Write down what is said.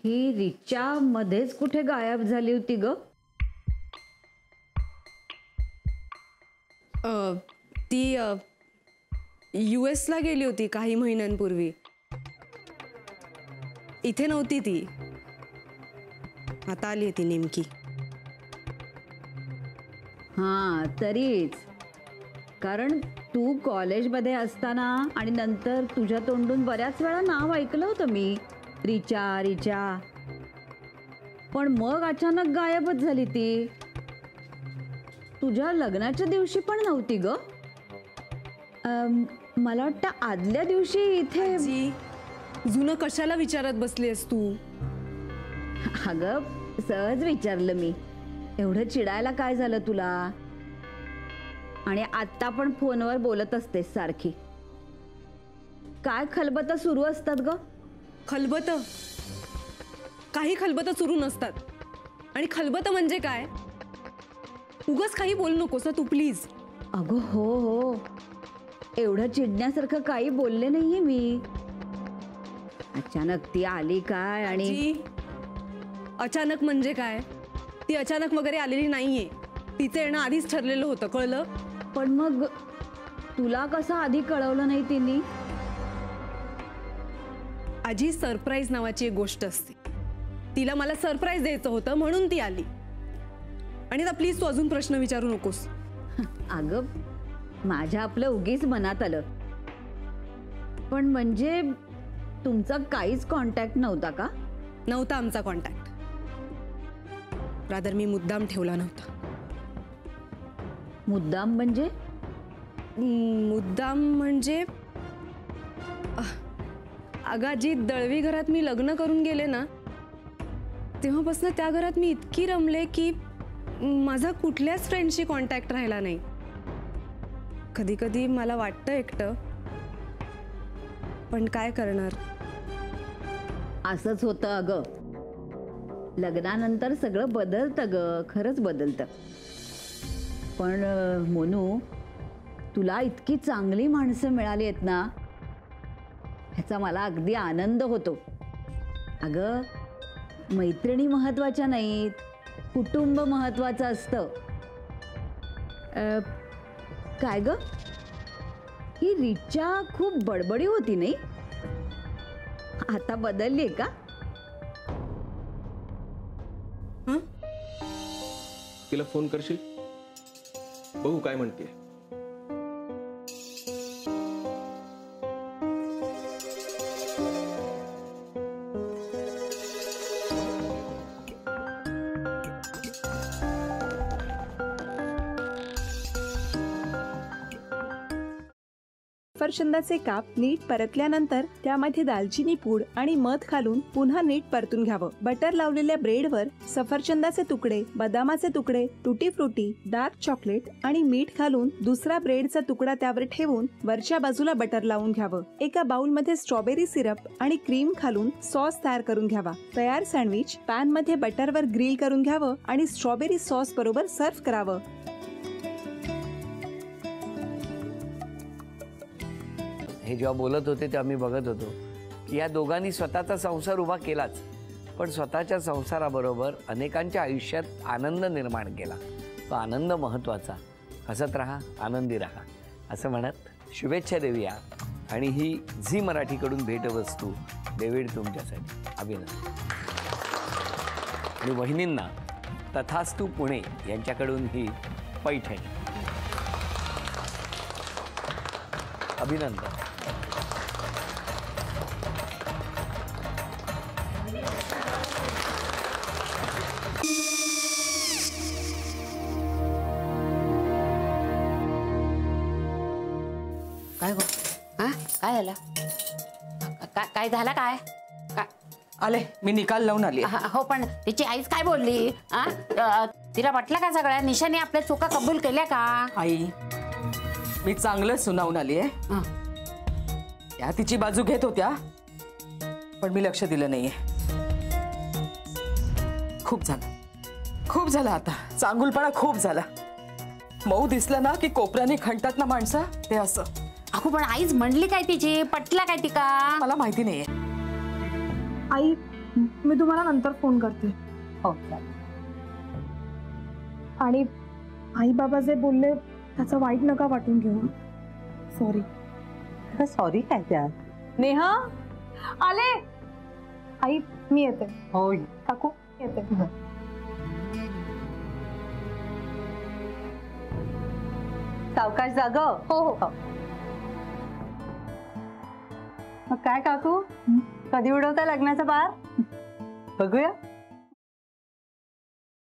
ही रिचा मध्येच कुठे गायब झाली होती ग? ती US ला गेली होती काही महिन्यांपूर्वी. इथे नव्हती ती. आता आली ती नेमकी. हां तरीच, कारण तू कॉलेजमध्ये असताना आणि नंतर तुझ्या तोंडून बऱ्याच वेळा नाव ऐकलं होतं मी, रिचा रिचा. पण मग अचानक गायबच झाली ती. तुझ्या लग्नाच्या दिवशी पण नव्हती ग. मला वाटतं आदल्या दिवशी इथे. जुनं कशाला विचारत बसलीस तू? अगं सहज विचारलं मी. एवढं चिडायला काय झालं तुला? आणि आत्ता पण फोनवर बोलत असतेस सारखी. काय खलबतं सुरू असतात ग? खलबतं? काही खलबतं सुरू नसतात. आणि खलबतं म्हणजे काय? उगाच काही बोलू नकोस तू प्लीज. अगं हो हो, एवढं चिडण्यासारखं काही बोलले नाहीये मी. अचानक ती आली काय? आणि अचानक म्हणजे काय? ती अचानक वगैरे आलेली नाहीये. तिचं येणं आधीच ठरलेलं होतं, कळलं? पण मग तुला कसं आधी कळवलं नाही तिने? आजी, सरप्राईज नावाची एक गोष्ट असते. तिला मला सरप्राईज द्यायचं होतं म्हणून ती आली. आणि आता प्लीज तू अजून प्रश्न विचारू नकोस. अगं माझ्या आपलं उगीच मनात आलं. पण म्हणजे तुमचा काहीच कॉन्टॅक्ट नव्हता का? नव्हता आमचा कॉन्टॅक्ट. रादर मी मुद्दाम ठेवला नव्हता. मुद्दाम म्हणजे? मुद्दाम म्हणजे आगाजी, दळवी घरात मी लग्न करून गेले ना, तेव्हापासून त्या घरात मी इतकी रमले की माझा कुठल्याच फ्रेंडशी कॉन्टॅक्ट राहिला नाही. कधी कधी मला वाटतं एकटं, पण काय करणार. असंच होतं अगं. लग्नानंतर सगळं बदलतं ग, खरंच बदलतं. पण मोनू, तुला इतकी चांगली माणसं मिळाली आहेत ना, ह्याचा मला अगदी आनंद होतो. अगं मैत्रिणी महत्वाच्या नाहीत, कुटुंब महत्वाचं असतं. काय ग, ही रिचा खूप बडबडी होती नाही? आता बदलली का? तिला फोन करशील? बघू काय म्हणते. सफरचंदाचे काप नीट परतल्यानंतर त्यामध्ये दालचिनी पूड आणि मध घालून पुन्हा नीट परतून घ्यावं. बटर लावलेल्या ब्रेडवर सफरचंदाचे तुकडे, बदामाचे तुकडे, टुटी फ्रुटी, डार्क चॉकलेट आणि मीठ घालून दुसरा ब्रेडचा तुकडा त्यावर ठेवून वरच्या बाजूला बटर लावून घ्यावं. एका बाउलमध्ये स्ट्रॉबेरी सिरप आणि क्रीम घालून सॉस तयार करून घ्यावा. तयार सँडविच पॅन मध्ये बटरवर ग्रिल करून घ्यावं आणि स्ट्रॉबेरी सॉस बरोबर सर्व्ह करावं. हे जेव्हा बोलत होते तेव्हा मी बघत होतो की या दोघांनी स्वतःचा संसार उभा केलाच, पण स्वतःच्या संसाराबरोबर अनेकांच्या आयुष्यात आनंद निर्माण केला. तो आनंद महत्त्वाचा. हसत राहा, आनंदी राहा असं म्हणत शुभेच्छा देऊया. आणि ही झी मराठीकडून भेटवस्तू डेव्हिड तुमच्यासाठी. अभिनंदन. आणि वहिनींना तथास्तू पुणे यांच्याकडून ही पैठणी. अभिनंदन. काय गो? काय झालं? काय झालं? काय आले मी निकाल लावून आली. हो, पण तिची आईच काय बोलली? तिला वाटलं का सगळ्या निशाने आपल्या चुका कबूल केल्या का? आई, मी चांगलं सुनावून आली आहे. त्या तिची बाजू घेत होत्या, पण मी लक्ष दिलं नाहीये. खूप झालं आता. चांगुलपणा खूप झाला. मऊ दिसलं ना की कोपऱ्याने खणतात ना माणसं, ते असं. अहो, पण आईच म्हणली काय तिची? पटला काय तिका? मला माहिती नाहीये. आई, मी तुम्हाला नंतर फोन करते. हो चालेल. आणि आई बाबा जे बोलले त्याचं वाईट नका वाटून घेऊ. सॉरी. सॉरी काय त्या. नेहा आले. आई मी येते. हो काकू येते. सावकाश जाग. हो हो. मग काय काकू, कधी उडवता लग्नाचा बार? बघूया.